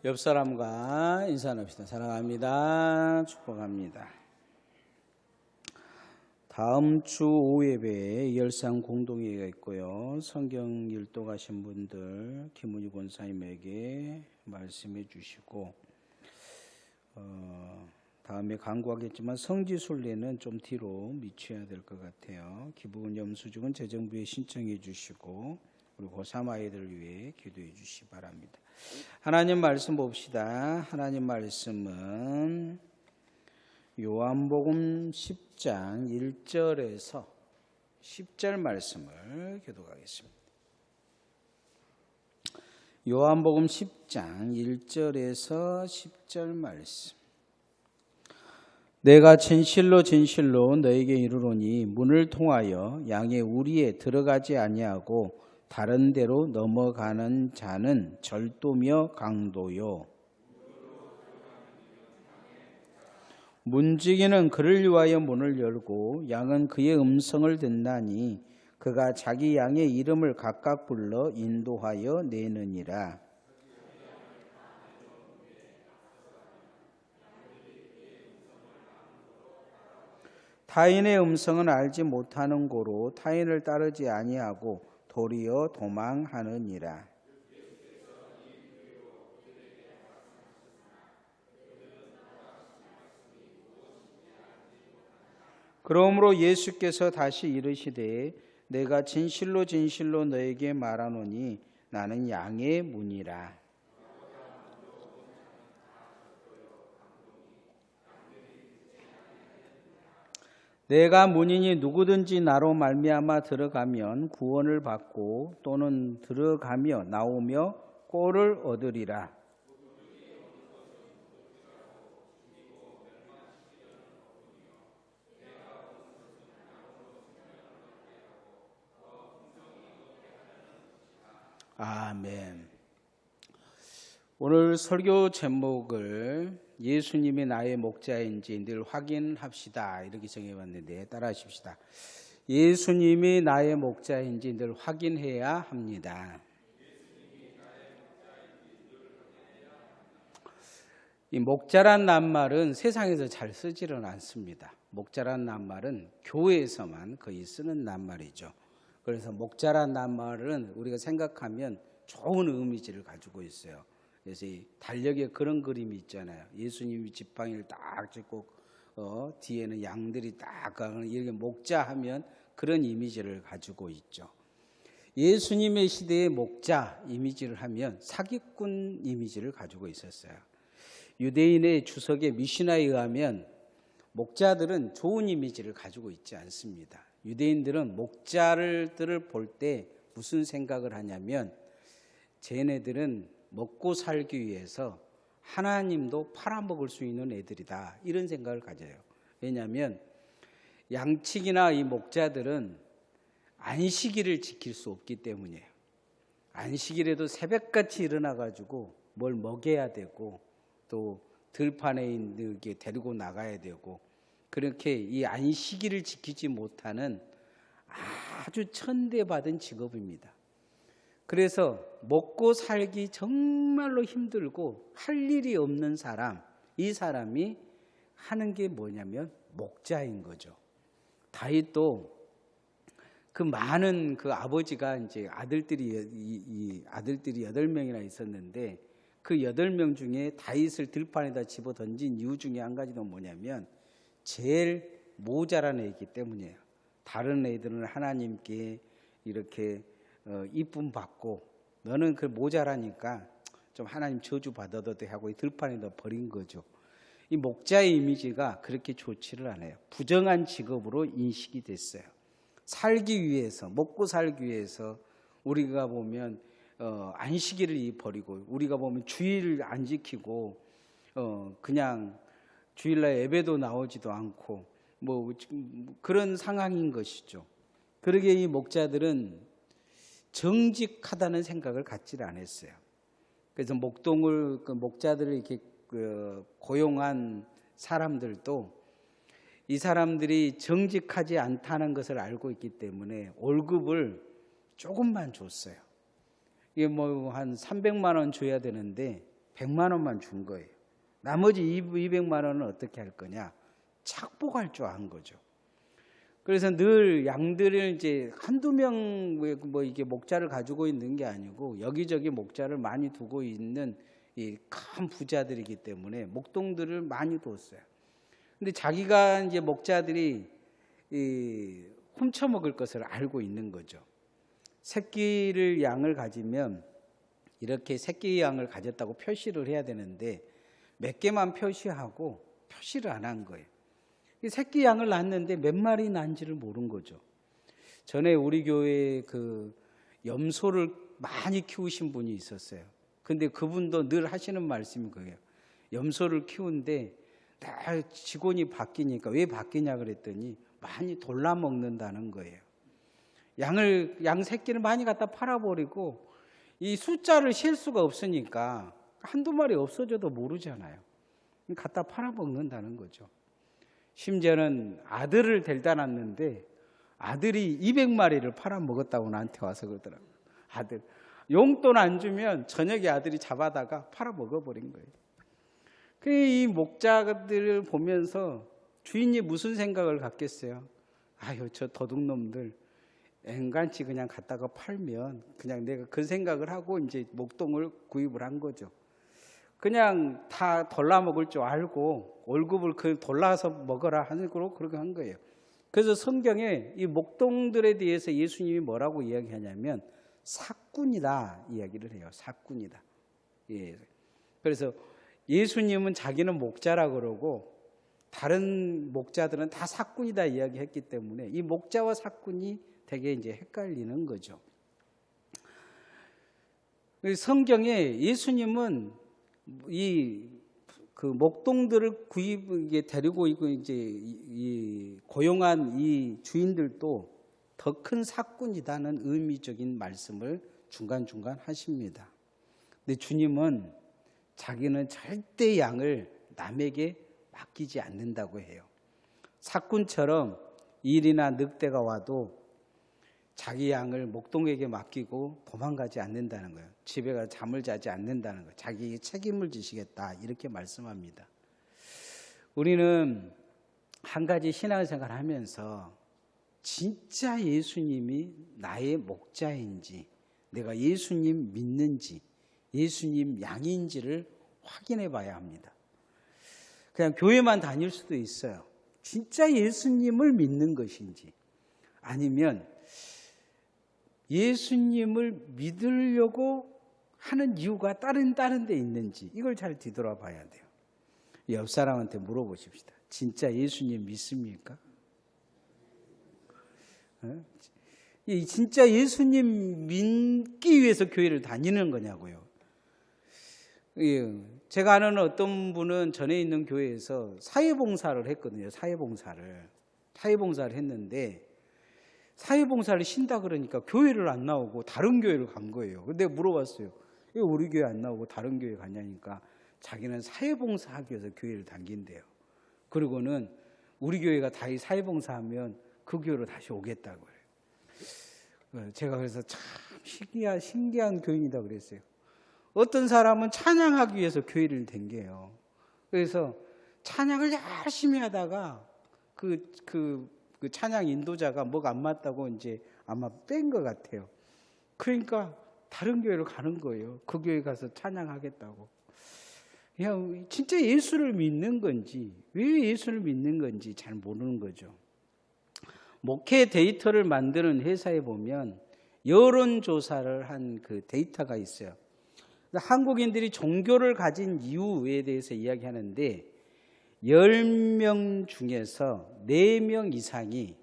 옆 사람과 인사 나눕시다. 사랑합니다. 축복합니다. 다음 주 오후 예배에 열상 공동회의가 있고요. 성경 일도 가신 분들 김은희 권사님에게 말씀해 주시고 다음에 강구하겠지만 성지순례는 좀 뒤로 미쳐야 될 것 같아요. 기부금 염수증은 재정부에 신청해 주시고 우리 고3 아이들을 위해 기도해 주시기 바랍니다. 하나님 말씀 봅시다. 하나님 말씀은 요한복음 10장 1절에서 10절 말씀을 교독하겠습니다. 요한복음 10장 1절에서 10절 말씀. 내가 진실로 진실로 너에게 이르노니 문을 통하여 양의 우리에 들어가지 아니하고 다른 데로 넘어가는 자는 절도며 강도요. 문지기는 그를 위하여 문을 열고 양은 그의 음성을 듣나니 그가 자기 양의 이름을 각각 불러 인도하여 내느니라. 타인의 음성은 알지 못하는 고로 타인을 따르지 아니하고 도리어 도망하느니라. 그러므로 예수께서 다시 이르시되 내가 진실로 진실로 너에게 말하노니 나는 양의 문이라. 내가 문이니 누구든지 나로 말미암아 들어가면 구원을 받고 또는 들어가며 나오며 꼴을 얻으리라. 아멘. 오늘 설교 제목을 예수님이 나의 목자인지 늘 확인합시다 이렇게 정해봤는데 따라하십시다. 예수님이 나의 목자인지 늘 확인해야 합니다. 이 목자란 낱말은 세상에서 잘 쓰지는 않습니다. 목자란 낱말은 교회에서만 거의 쓰는 낱말이죠. 그래서 목자란 낱말은 우리가 생각하면 좋은 이미지를 가지고 있어요. 그래서 이 달력에 그런 그림이 있잖아요. 예수님이 지팡이를 딱 짚고 뒤에는 양들이 딱 가는 이렇게 목자하면 그런 이미지를 가지고 있죠. 예수님의 시대의 목자 이미지를 하면 사기꾼 이미지를 가지고 있었어요. 유대인의 주석의 미시나에 의하면 목자들은 좋은 이미지를 가지고 있지 않습니다. 유대인들은 목자들을 볼 때 무슨 생각을 하냐면 쟤네들은 먹고 살기 위해서 하나님도 팔아먹을 수 있는 애들이다 이런 생각을 가져요. 왜냐하면 양치기나 이 목자들은 안식일을 지킬 수 없기 때문이에요. 안식일에도 새벽같이 일어나가지고 뭘 먹여야 되고 또 들판에 있는 게 데리고 나가야 되고 그렇게 이 안식일을 지키지 못하는 아주 천대받은 직업입니다. 그래서 먹고 살기 정말로 힘들고 할 일이 없는 사람, 이 사람이 하는 게 뭐냐면 목자인 거죠. 다윗도 그 많은 그 아버지가 이제 아들들이 8명이나 있었는데 그 8명 중에 다윗을 들판에다 집어 던진 이유 중에 한 가지는 뭐냐면 제일 모자란 애이기 때문이에요. 다른 애들은 하나님께 이렇게 이쁨 받고 너는 그 모자라니까 좀 하나님 저주 받아도 돼 하고 이 들판에다 버린 거죠. 이 목자의 이미지가 그렇게 좋지를 않아요. 부정한 직업으로 인식이 됐어요. 살기 위해서 먹고 살기 위해서 우리가 보면 안식일을 버리고 우리가 보면 주일을 안 지키고 그냥 주일날 예배도 나오지도 않고 뭐 그런 상황인 것이죠. 그러기에 이 목자들은 정직하다는 생각을 갖지 않았어요. 그래서 목자들을 이렇게 고용한 사람들도 이 사람들이 정직하지 않다는 것을 알고 있기 때문에 월급을 조금만 줬어요. 이게 뭐 한 300만 원 줘야 되는데 100만 원만 준 거예요. 나머지 200만 원은 어떻게 할 거냐? 착복할 줄 안 거죠. 그래서 늘 양들을 이제 한두 명 뭐 이게 목자를 가지고 있는 게 아니고 여기저기 목자를 많이 두고 있는 이 큰 부자들이기 때문에 목동들을 많이 뒀어요. 근데 자기가 이제 목자들이 훔쳐 먹을 것을 알고 있는 거죠. 새끼를 양을 가지면 이렇게 새끼 양을 가졌다고 표시를 해야 되는데 몇 개만 표시하고 표시를 안 한 거예요. 새끼 양을 낳았는데 몇 마리 난지를 모른 거죠. 전에 우리 교회에 그 염소를 많이 키우신 분이 있었어요. 근데 그분도 늘 하시는 말씀이 그거예요. 염소를 키우는데 직원이 바뀌니까 왜 바뀌냐 그랬더니 많이 돌라 먹는다는 거예요. 양 새끼를 많이 갖다 팔아버리고 이 숫자를 셀 수가 없으니까 한두 마리 없어져도 모르잖아요. 갖다 팔아먹는다는 거죠. 심지어는 아들을 데려다 놨는데 아들이 200마리를 팔아먹었다고 나한테 와서 그러더라고요. 아들. 용돈 안 주면 저녁에 아들이 잡아다가 팔아먹어버린 거예요. 이 목자들을 보면서 주인이 무슨 생각을 갖겠어요? 아유, 저 도둑놈들 앵간치 그냥 갖다가 팔면 그냥 내가 그 생각을 하고 이제 목동을 구입을 한 거죠. 그냥 다 돌라먹을 줄 알고 월급을 그 돌라서 먹어라 하는 거로 그렇게 한 거예요. 그래서 성경에 이 목동들에 대해서 예수님이 뭐라고 이야기하냐면 사꾼이다 이야기를 해요. 사꾼이다. 예. 그래서 예수님은 자기는 목자라 그러고 다른 목자들은 다 사꾼이다 이야기했기 때문에 이 목자와 사꾼이 되게 이제 헷갈리는 거죠. 성경에 예수님은 그 목동들을 데리고 이제 고용한 이 주인들도 더 큰 사꾼이다는 의미적인 말씀을 중간중간 하십니다. 근데 주님은 자기는 절대 양을 남에게 맡기지 않는다고 해요. 사꾼처럼 일이나 늑대가 와도 자기 양을 목동에게 맡기고 도망가지 않는다는 거예요. 집에 가서 잠을 자지 않는다는 거예요. 자기에게 책임을 지시겠다 이렇게 말씀합니다. 우리는 한 가지 신앙생활을 하면서 진짜 예수님이 나의 목자인지 내가 예수님 믿는지 예수님 양인지를 확인해 봐야 합니다. 그냥 교회만 다닐 수도 있어요. 진짜 예수님을 믿는 것인지 아니면 예수님을 믿으려고 하는 이유가 다른 데 있는지 이걸 잘 뒤돌아봐야 돼요. 옆 사람한테 물어보십시다. 진짜 예수님 믿습니까? 진짜 예수님 믿기 위해서 교회를 다니는 거냐고요. 제가 아는 어떤 분은 전에 있는 교회에서 사회봉사를 했거든요. 사회봉사를 했는데 사회봉사를 쉰다 그러니까 교회를 안 나오고 다른 교회를 간 거예요. 근데 물어봤어요. 왜 우리 교회 안 나오고 다른 교회 가냐니까 자기는 사회봉사하기 위해서 교회를 다닌대요. 그리고는 우리 교회가 다시 사회봉사하면 그 교회로 다시 오겠다고 해요. 제가 그래서 참 신기한 교인이다 그랬어요. 어떤 사람은 찬양하기 위해서 교회를 댕겨요. 그래서 찬양을 열심히 하다가 그 찬양 인도자가 뭐가 안 맞다고 이제 아마 뺀 것 같아요. 그러니까 다른 교회로 가는 거예요. 그 교회 가서 찬양하겠다고. 그냥 진짜 예수를 믿는 건지 왜 예수를 믿는 건지 잘 모르는 거죠. 목회 데이터를 만드는 회사에 보면 여론조사를 한 그 데이터가 있어요. 한국인들이 종교를 가진 이유에 대해서 이야기하는데 10명 중에서 4명 이상이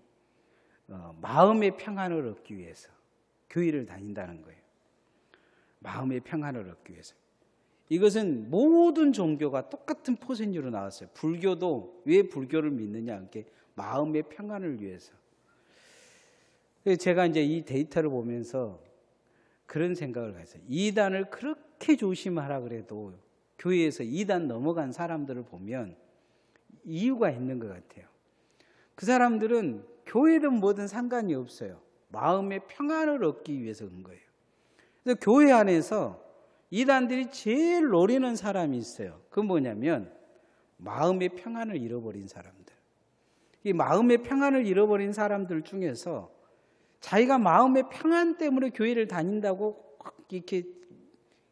마음의 평안을 얻기 위해서 교회를 다닌다는 거예요. 마음의 평안을 얻기 위해서. 이것은 모든 종교가 똑같은 포센유로 나왔어요. 불교도 왜 불교를 믿느냐? 이렇게 마음의 평안을 위해서. 제가 이제 이 데이터를 보면서 그런 생각을 했어요. 이단을 그렇게 조심하라 그래도 교회에서 이단 넘어간 사람들을 보면 이유가 있는 것 같아요. 그 사람들은 교회든 뭐든 상관이 없어요. 마음의 평안을 얻기 위해서 온 거예요. 그래서 교회 안에서 이단들이 제일 노리는 사람이 있어요. 그건 뭐냐면 마음의 평안을 잃어버린 사람들. 이 마음의 평안을 잃어버린 사람들 중에서 자기가 마음의 평안 때문에 교회를 다닌다고 이렇게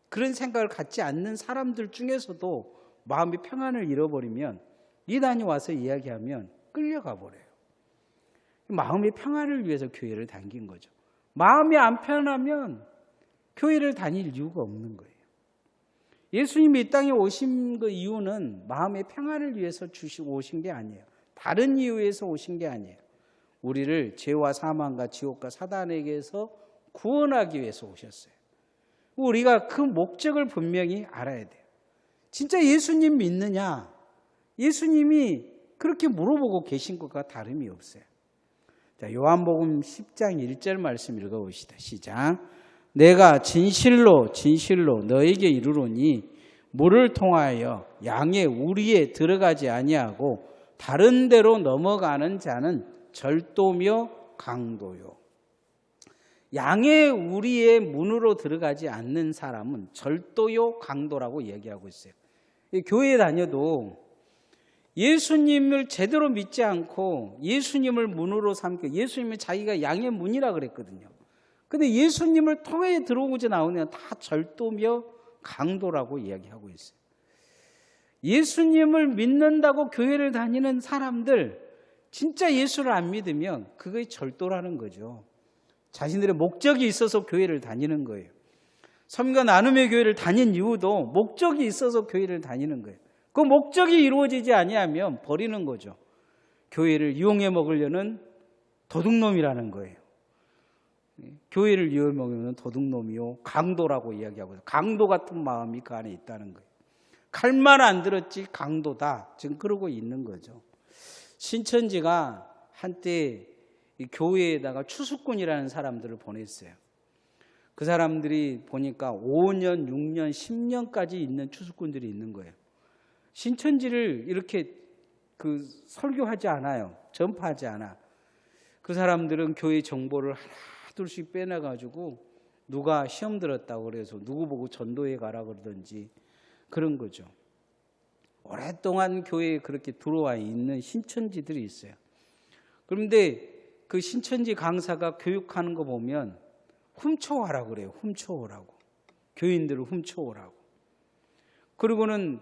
그런 생각을 갖지 않는 사람들 중에서도 마음의 평안을 잃어버리면 이단이 와서 이야기하면 끌려가 버려요. 마음의 평안을 위해서 교회를 다닌 거죠. 마음이 안 편하면 교회를 다닐 이유가 없는 거예요. 예수님이 이 땅에 오신 그 이유는 마음의 평안을 위해서 주시고 오신 게 아니에요. 다른 이유에서 오신 게 아니에요. 우리를 죄와 사망과 지옥과 사단에게서 구원하기 위해서 오셨어요. 우리가 그 목적을 분명히 알아야 돼요. 진짜 예수님 믿느냐? 예수님이 그렇게 물어보고 계신 것과 다름이 없어요. 자, 요한복음 10장 1절 말씀 읽어봅시다. 시작. 내가 진실로 진실로 너에게 이르노니 물을 통하여 양의 우리에 들어가지 아니하고 다른 데로 넘어가는 자는 절도며 강도요. 양의 우리의 문으로 들어가지 않는 사람은 절도요 강도라고 얘기하고 있어요. 교회에 다녀도 예수님을 제대로 믿지 않고 예수님을 문으로 삼고 예수님이 자기가 양의 문이라 그랬거든요. 근데 예수님을 통해 들어오고자 나오면 다 절도며 강도라고 이야기하고 있어요. 예수님을 믿는다고 교회를 다니는 사람들, 진짜 예수를 안 믿으면 그게 절도라는 거죠. 자신들의 목적이 있어서 교회를 다니는 거예요. 섬과 나눔의 교회를 다닌 이유도 목적이 있어서 교회를 다니는 거예요. 그 목적이 이루어지지 아니하면 버리는 거죠. 교회를 이용해 먹으려는 도둑놈이라는 거예요. 교회를 이용해 먹으면 도둑놈이요 강도라고 이야기하고 있어요. 강도 같은 마음이 그 안에 있다는 거예요. 칼만 안 들었지 강도다. 지금 그러고 있는 거죠. 신천지가 한때 이 교회에다가 추수꾼이라는 사람들을 보냈어요. 그 사람들이 보니까 5년, 6년, 10년까지 있는 추수꾼들이 있는 거예요. 신천지를 이렇게 설교하지 않아요. 전파하지 않아. 그 사람들은 교회 정보를 하나둘씩 빼내가지고 누가 시험 들었다고 그래서 누구 보고 전도회 가라 그러든지 그런 거죠. 오랫동안 교회에 그렇게 들어와 있는 신천지들이 있어요. 그런데 그 신천지 강사가 교육하는 거 보면 훔쳐와라고 그래요. 훔쳐오라고. 교인들을 훔쳐오라고. 그리고는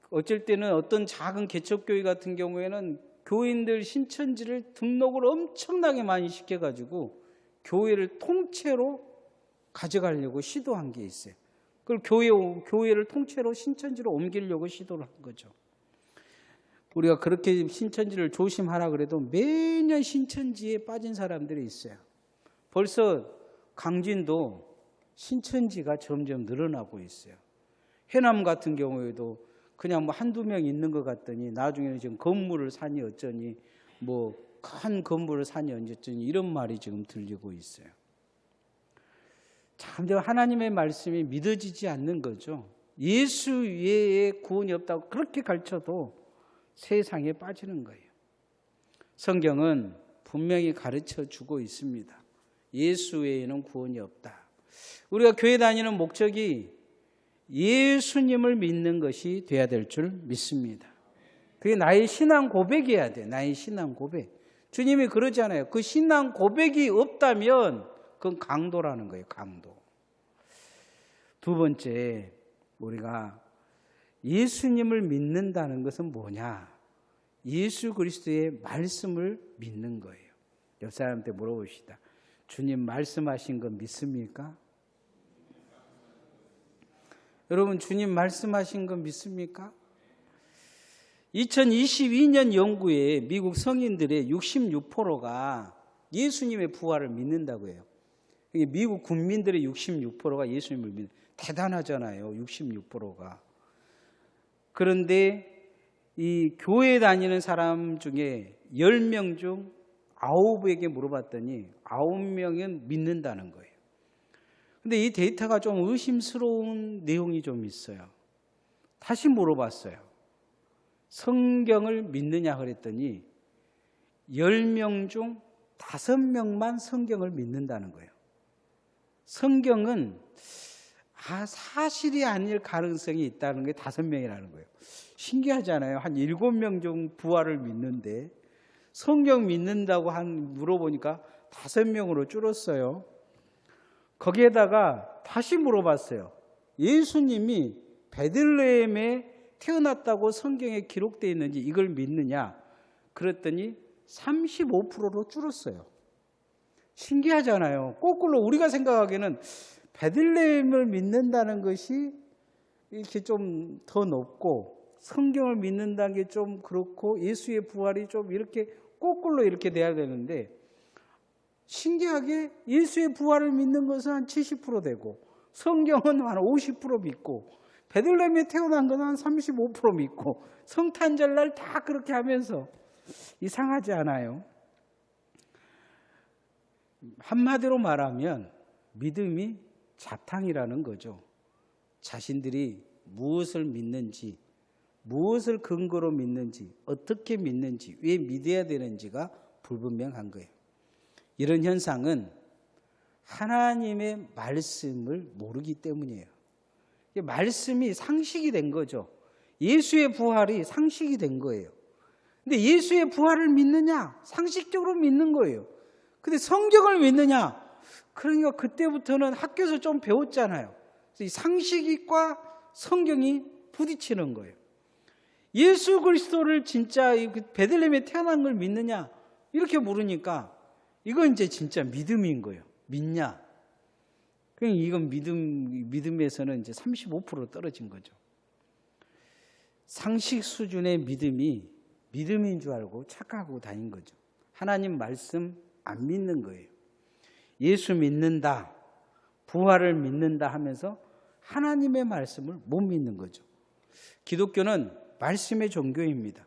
어쩔 때는 어떤 작은 개척교회 같은 경우에는 교인들 신천지를 등록을 엄청나게 많이 시켜가지고 교회를 통째로 가져가려고 시도한 게 있어요. 그걸 교회를 통째로 신천지로 옮기려고 시도를 한 거죠. 우리가 그렇게 신천지를 조심하라 그래도 매년 신천지에 빠진 사람들이 있어요. 벌써 강진도 신천지가 점점 늘어나고 있어요. 해남 같은 경우에도 그냥 뭐 한두 명 있는 것 같더니 나중에는 지금 건물을 사니 어쩌니 뭐 큰 건물을 사니 어쩌니 이런 말이 지금 들리고 있어요. 참 하나님의 말씀이 믿어지지 않는 거죠. 예수 외에 구원이 없다고 그렇게 가르쳐도 세상에 빠지는 거예요. 성경은 분명히 가르쳐 주고 있습니다. 예수 외에는 구원이 없다. 우리가 교회 다니는 목적이 예수님을 믿는 것이 돼야 될 줄 믿습니다. 그게 나의 신앙 고백이어야 돼. 나의 신앙 고백. 주님이 그러잖아요. 그 신앙 고백이 없다면 그건 강도라는 거예요. 강도. 두 번째, 우리가 예수님을 믿는다는 것은 뭐냐? 예수 그리스도의 말씀을 믿는 거예요. 옆 사람한테 물어봅시다. 주님 말씀하신 거 믿습니까? 여러분 주님 말씀하신 거 믿습니까? 2022년 연구에 미국 성인들의 66%가 예수님의 부활을 믿는다고 해요. 미국 국민들의 66%가 예수님을 믿는, 대단하잖아요. 66%가. 그런데 이 교회 다니는 사람 중에 10명 중 9에게 물어봤더니 9명은 믿는다는 거예요. 근데 이 데이터가 좀 의심스러운 내용이 좀 있어요. 다시 물어봤어요. 성경을 믿느냐 그랬더니 10명 중 5명만 성경을 믿는다는 거예요. 성경은 사실이 아닐 가능성이 있다는 게 5명이라는 거예요. 신기하잖아요. 한 7명 정도 부활을 믿는데 성경 믿는다고 물어보니까 5명으로 줄었어요. 거기에다가 다시 물어봤어요. 예수님이 베들레헴에 태어났다고 성경에 기록되어 있는지 이걸 믿느냐? 그랬더니 35%로 줄었어요. 신기하잖아요. 거꾸로 우리가 생각하기에는 베들레헴을 믿는다는 것이 이렇게 좀 더 높고 성경을 믿는다는 게 좀 그렇고 예수의 부활이 좀 이렇게 거꾸로 이렇게 돼야 되는데 신기하게 예수의 부활을 믿는 것은 한 70% 되고 성경은 한 50% 믿고 베들레헴에 태어난 것은 한 35% 믿고 성탄절날 다 그렇게 하면서 이상하지 않아요? 한마디로 말하면 믿음이 자탕이라는 거죠. 자신들이 무엇을 믿는지, 무엇을 근거로 믿는지, 어떻게 믿는지, 왜 믿어야 되는지가 불분명한 거예요. 이런 현상은 하나님의 말씀을 모르기 때문이에요. 말씀이 상식이 된 거죠. 예수의 부활이 상식이 된 거예요. 근데 예수의 부활을 믿느냐? 상식적으로 믿는 거예요. 근데 성경을 믿느냐? 그러니까 그때부터는 학교에서 좀 배웠잖아요. 이 상식과 성경이 부딪히는 거예요. 예수 그리스도를 진짜 베들레헴에 태어난 걸 믿느냐? 이렇게 물으니까 이건 이제 진짜 믿음인 거예요. 믿냐? 그러니까 이건 믿음에서는 이제 35% 떨어진 거죠. 상식 수준의 믿음이 믿음인 줄 알고 착각하고 다닌 거죠. 하나님 말씀 안 믿는 거예요. 예수 믿는다, 부활을 믿는다 하면서 하나님의 말씀을 못 믿는 거죠. 기독교는 말씀의 종교입니다.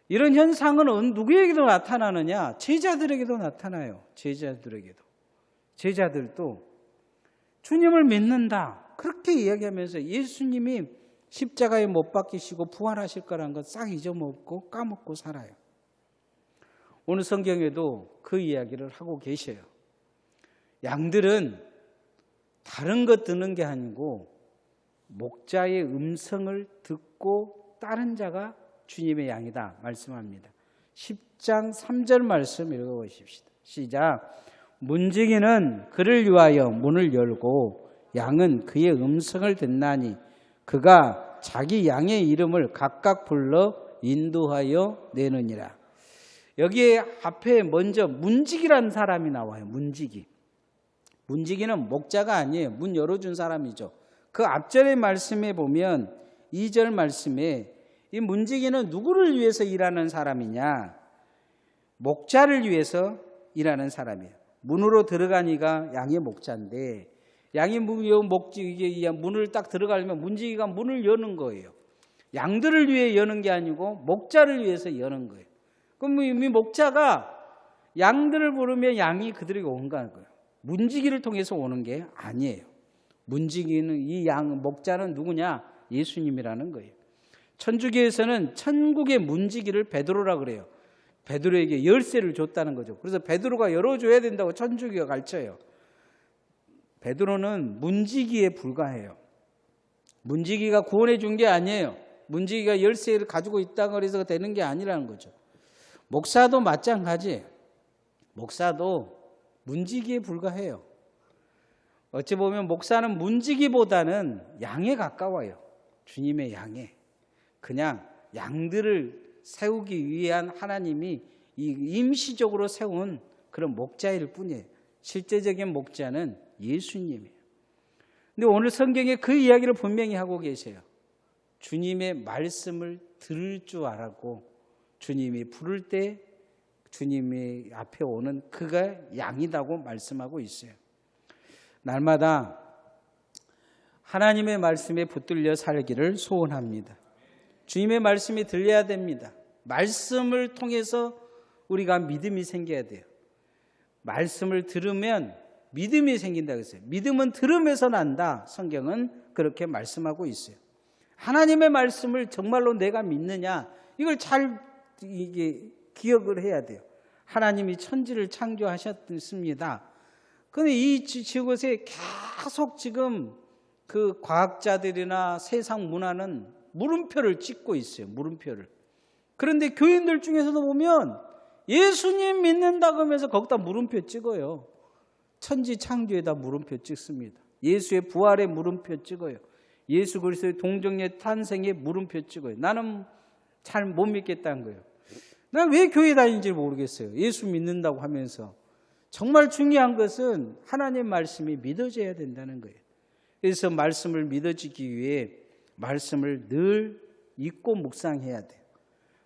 이런 현상은 누구에게도 나타나느냐? 제자들에게도 나타나요. 제자들도 주님을 믿는다 그렇게 이야기하면서 예수님이 십자가에 못 박히시고 부활하실 거라는 건 싹 잊어먹고 까먹고 살아요. 오늘 성경에도 그 이야기를 하고 계셔요. 양들은 다른 것 듣는 게 아니고 목자의 음성을 듣고 따른 자가 주님의 양이다 말씀합니다. 10장 3절 말씀 읽어보십시다. 시작. 문지기는 그를 위하여 문을 열고 양은 그의 음성을 듣나니 그가 자기 양의 이름을 각각 불러 인도하여 내느니라. 여기에 앞에 먼저 문지기라는 사람이 나와요. 문지기는 목자가 아니에요. 문 열어준 사람이죠. 그 앞절의 말씀에 보면 2절 말씀에 이 문지기는 누구를 위해서 일하는 사람이냐? 목자를 위해서 일하는 사람이에요. 문으로 들어가니가 양의 목자인데 양이 문을 딱 들어가려면 문지기가 문을 여는 거예요. 양들을 위해 여는 게 아니고 목자를 위해서 여는 거예요. 그럼 이 목자가 양들을 부르면 양이 그들에게 온다는 거예요. 문지기를 통해서 오는 게 아니에요. 문지기는 이 목자는 누구냐? 예수님이라는 거예요. 천주교에서는 천국의 문지기를 베드로라 그래요. 베드로에게 열쇠를 줬다는 거죠. 그래서 베드로가 열어줘야 된다고 천주교가 가르쳐요. 베드로는 문지기에 불과해요. 문지기가 구원해 준 게 아니에요. 문지기가 열쇠를 가지고 있다고 해서 되는 게 아니라는 거죠. 목사도 마찬가지예요. 목사도 문지기에 불과해요. 어찌 보면 목사는 문지기보다는 양에 가까워요. 주님의 양에. 그냥 양들을 세우기 위한 하나님이 임시적으로 세운 그런 목자일 뿐이에요. 실제적인 목자는 예수님이에요. 근데 오늘 성경에 그 이야기를 분명히 하고 계세요. 주님의 말씀을 들을 줄 알았고 주님이 부를 때 주님의 앞에 오는 그가 양이라고 말씀하고 있어요. 날마다 하나님의 말씀에 붙들려 살기를 소원합니다. 주님의 말씀이 들려야 됩니다. 말씀을 통해서 우리가 믿음이 생겨야 돼요. 말씀을 들으면 믿음이 생긴다고 했어요. 믿음은 들음에서 난다. 성경은 그렇게 말씀하고 있어요. 하나님의 말씀을 정말로 내가 믿느냐? 이걸 잘 기억을 해야 돼요. 하나님이 천지를 창조하셨습니다. 그런데 이 지구에 계속 지금 그 과학자들이나 세상 문화는 물음표를 찍고 있어요. 물음표를. 그런데 교인들 중에서도 보면 예수님 믿는다고 하면서 거기다 물음표 찍어요. 천지 창조에다 물음표 찍습니다. 예수의 부활에 물음표 찍어요. 예수 그리스도의 동정의 탄생에 물음표 찍어요. 나는 잘 못 믿겠다는 거예요. 난 왜 교회 다니는지 모르겠어요. 예수 믿는다고 하면서. 정말 중요한 것은 하나님 말씀이 믿어져야 된다는 거예요. 그래서 말씀을 믿어지기 위해 말씀을 늘 읽고 묵상해야 돼요.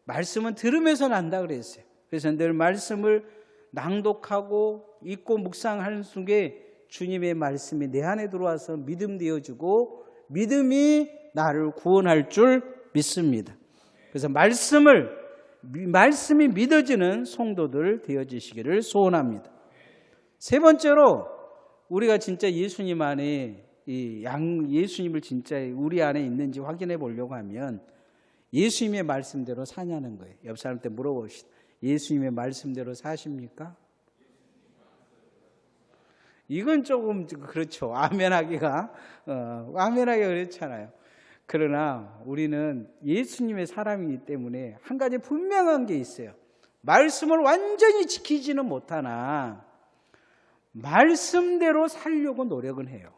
말씀은 들으면서 난다 그랬어요. 그래서 늘 말씀을 낭독하고 읽고 묵상하는 속에 주님의 말씀이 내 안에 들어와서 믿음 되어주고 믿음이 나를 구원할 줄 믿습니다. 그래서 말씀이 믿어지는 성도들 되어지시기를 소원합니다. 세 번째로 우리가 진짜 예수님 안에 예수님을 진짜 우리 안에 있는지 확인해 보려고 하면 예수님의 말씀대로 사냐는 거예요. 옆 사람한테 물어봅시다. 예수님의 말씀대로 사십니까? 이건 조금 그렇죠. 아멘하기가 그렇잖아요. 그러나 우리는 예수님의 사람이기 때문에 한 가지 분명한 게 있어요. 말씀을 완전히 지키지는 못하나 말씀대로 살려고 노력은 해요.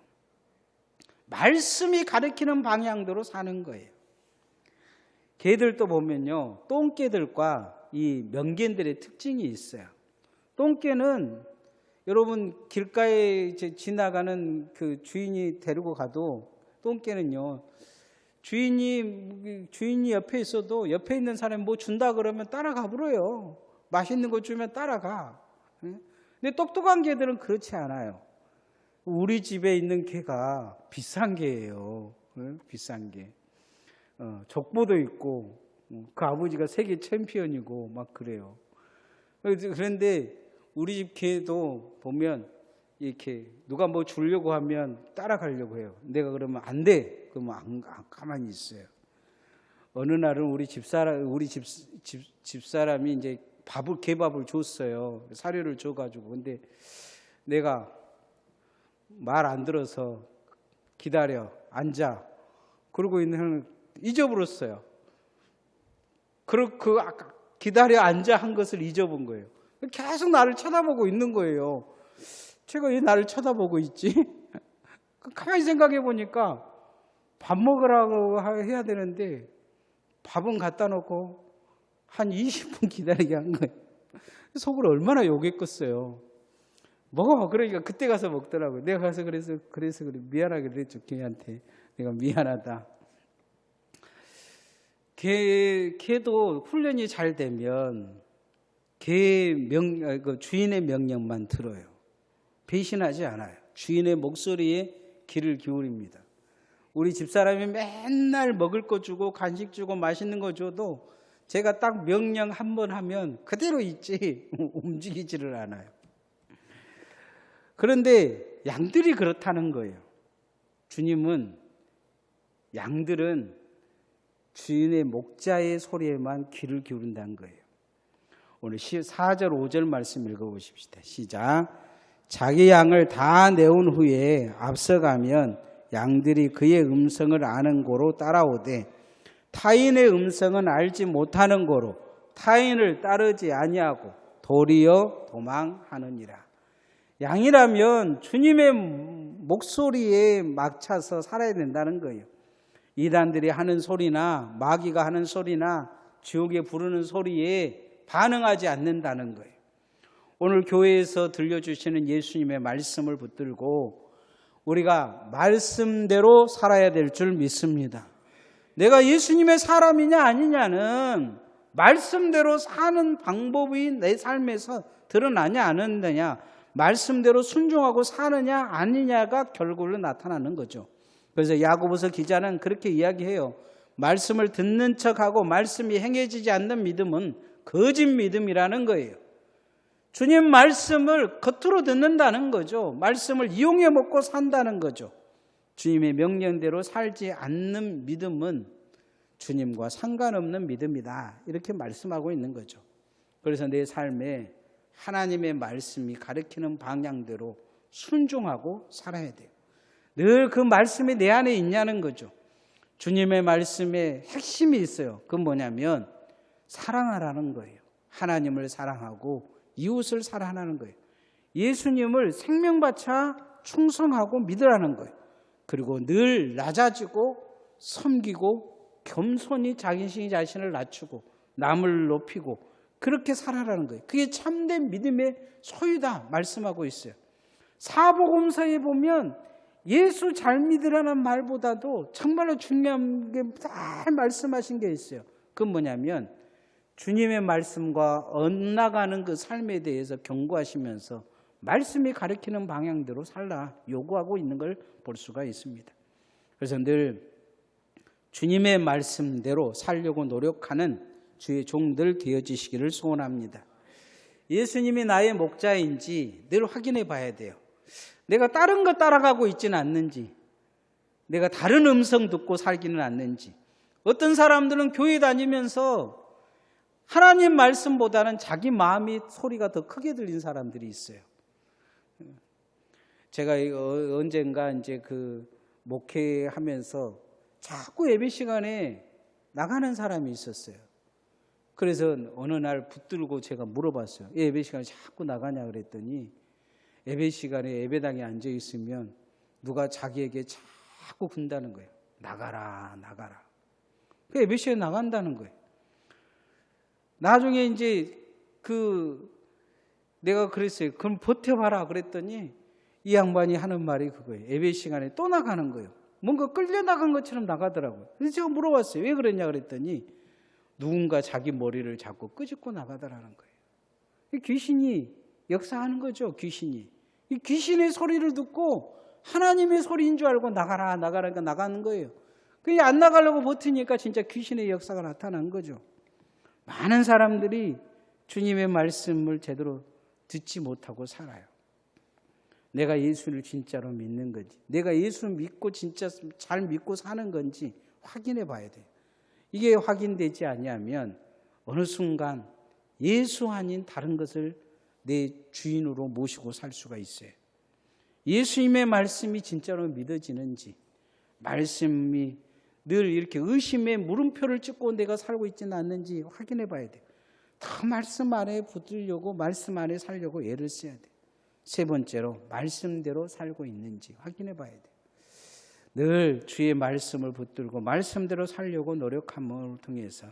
말씀이 가르치는 방향대로 사는 거예요. 개들도 보면요, 똥개들과 이 명개들의 특징이 있어요. 똥개는 여러분 길가에 지나가는 그 주인이 데리고 가도 똥개는요, 주인이 옆에 있어도 옆에 있는 사람이 뭐 준다 그러면 따라가 버려요. 맛있는 거 주면 따라가. 근데 똑똑한 개들은 그렇지 않아요. 우리 집에 있는 개가 비싼 개예요. 비싼 개. 족보도 있고 그 아버지가 세계 챔피언이고 막 그래요. 그런데 우리 집 개도 보면 이렇게 누가 뭐 주려고 하면 따라가려고 해요. 내가 그러면 안 돼. 그러면 안 가만히 있어요. 어느 날은 우리 집사람이 이제 개밥을 줬어요. 사료를 줘가지고. 근데 내가 말 안 들어서 기다려, 앉아. 그러고 있는 잊어버렸어요. 기다려, 앉아 한 것을 잊어본 거예요. 계속 나를 쳐다보고 있는 거예요. 제가 왜 나를 쳐다보고 있지? 가만히 생각해 보니까 밥 먹으라고 해야 되는데 밥은 갖다 놓고 한 20분 기다리게 한 거예요. 속으로 얼마나 욕했겠어요. 먹어. 그러니까 그때 가서 먹더라고요. 내가 가서 그래서 그래 미안하게 그랬죠. 걔한테 내가 미안하다. 걔도 훈련이 잘 되면 주인의 명령만 들어요. 배신하지 않아요. 주인의 목소리에 귀를 기울입니다. 우리 집사람이 맨날 먹을 거 주고 간식 주고 맛있는 거 줘도 제가 딱 명령 한 번 하면 그대로 있지 움직이지를 않아요. 그런데 양들이 그렇다는 거예요. 양들은 주인의 목자의 소리에만 귀를 기울인다는 거예요. 오늘 4절 5절 말씀 읽어보십시다. 시작. 자기 양을 다 내온 후에 앞서가면 양들이 그의 음성을 아는 고로 따라오되 타인의 음성은 알지 못하는 고로 타인을 따르지 아니하고 도리어 도망하느니라. 양이라면 주님의 목소리에 막차서 살아야 된다는 거예요. 이단들이 하는 소리나 마귀가 하는 소리나 지옥에 부르는 소리에 반응하지 않는다는 거예요. 오늘 교회에서 들려주시는 예수님의 말씀을 붙들고 우리가 말씀대로 살아야 될 줄 믿습니다. 내가 예수님의 사람이냐 아니냐는 말씀대로 사는 방법이 내 삶에서 드러나냐 안 드러나냐, 말씀대로 순종하고 사느냐 아니냐가 결국으로 나타나는 거죠. 그래서 야고보서 기자는 그렇게 이야기해요. 말씀을 듣는 척하고 말씀이 행해지지 않는 믿음은 거짓 믿음이라는 거예요. 주님 말씀을 겉으로 듣는다는 거죠. 말씀을 이용해 먹고 산다는 거죠. 주님의 명령대로 살지 않는 믿음은 주님과 상관없는 믿음이다. 이렇게 말씀하고 있는 거죠. 그래서 내 삶에 하나님의 말씀이 가르치는 방향대로 순종하고 살아야 돼요. 늘 그 말씀이 내 안에 있냐는 거죠. 주님의 말씀에 핵심이 있어요. 그건 뭐냐면 사랑하라는 거예요. 하나님을 사랑하고 이웃을 사랑하는 거예요. 예수님을 생명 바쳐 충성하고 믿으라는 거예요. 그리고 늘 낮아지고 섬기고 겸손히 자신을 낮추고 남을 높이고 그렇게 살아라는 거예요. 그게 참된 믿음의 소유다 말씀하고 있어요. 사복음서에 보면 예수 잘 믿으라는 말보다도 정말로 중요한 게 잘 말씀하신 게 있어요. 그건 뭐냐면 주님의 말씀과 엇나가는 그 삶에 대해서 경고하시면서 말씀이 가리키는 방향대로 살라 요구하고 있는 걸 볼 수가 있습니다. 그래서 늘 주님의 말씀대로 살려고 노력하는 주의 종들 되어지시기를 소원합니다. 예수님이 나의 목자인지 늘 확인해 봐야 돼요. 내가 다른 거 따라가고 있지는 않는지, 내가 다른 음성 듣고 살기는 않는지. 어떤 사람들은 교회 다니면서 하나님 말씀보다는 자기 마음이 소리가 더 크게 들린 사람들이 있어요. 제가 언젠가 이제 그 목회하면서 자꾸 예배 시간에 나가는 사람이 있었어요. 그래서 어느 날 붙들고 제가 물어봤어요. 예배 시간에 자꾸 나가냐 그랬더니 예배 시간에 예배당에 앉아 있으면 누가 자기에게 자꾸 군다는 거예요. 나가라, 나가라. 그 예배 시간에 나간다는 거예요. 나중에 이제 내가 그랬어요. 그럼 버텨봐라 그랬더니 이 양반이 하는 말이 그거예요. 예배 시간에 또 나가는 거예요. 뭔가 끌려나간 것처럼 나가더라고요. 그래서 제가 물어봤어요. 왜 그랬냐 그랬더니 누군가 자기 머리를 자꾸 끄집고 나가더라는 거예요. 귀신이 역사하는 거죠. 귀신이. 이 귀신의 소리를 듣고 하나님의 소리인 줄 알고 나가라 나가라니까 나가는 거예요. 그게 안 나가려고 버티니까 진짜 귀신의 역사가 나타난 거죠. 많은 사람들이 주님의 말씀을 제대로 듣지 못하고 살아요. 내가 예수를 진짜로 믿는 건지, 내가 예수를 믿고 진짜 잘 믿고 사는 건지 확인해 봐야 돼요. 이게 확인되지 않으면 어느 순간 예수 아닌 다른 것을 내 주인으로 모시고 살 수가 있어요. 예수님의 말씀이 진짜로 믿어지는지, 말씀이 늘 이렇게 의심의 물음표를 찍고 내가 살고 있지는 않는지 확인해 봐야 돼요. 더 말씀 안에 붙으려고, 말씀 안에 살려고 애를 써야 돼요. 세 번째로 말씀대로 살고 있는지 확인해 봐야 돼요. 늘 주의 말씀을 붙들고 말씀대로 살려고 노력함을 통해서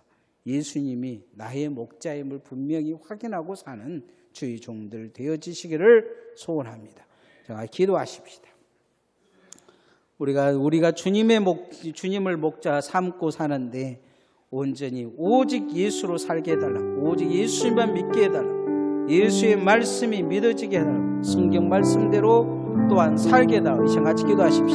예수님이 나의 목자임을 분명히 확인하고 사는 주의 종들 되어지시기를 소원합니다. 자, 기도하십시다. 우리가 주님을 목자 삼고 사는데 온전히 오직 예수로 살게 해달라. 오직 예수님만 믿게 해달라. 예수의 말씀이 믿어지게 해달라. 성경 말씀대로 또한 살게 해달라. 이 시간 같이 기도하십시다.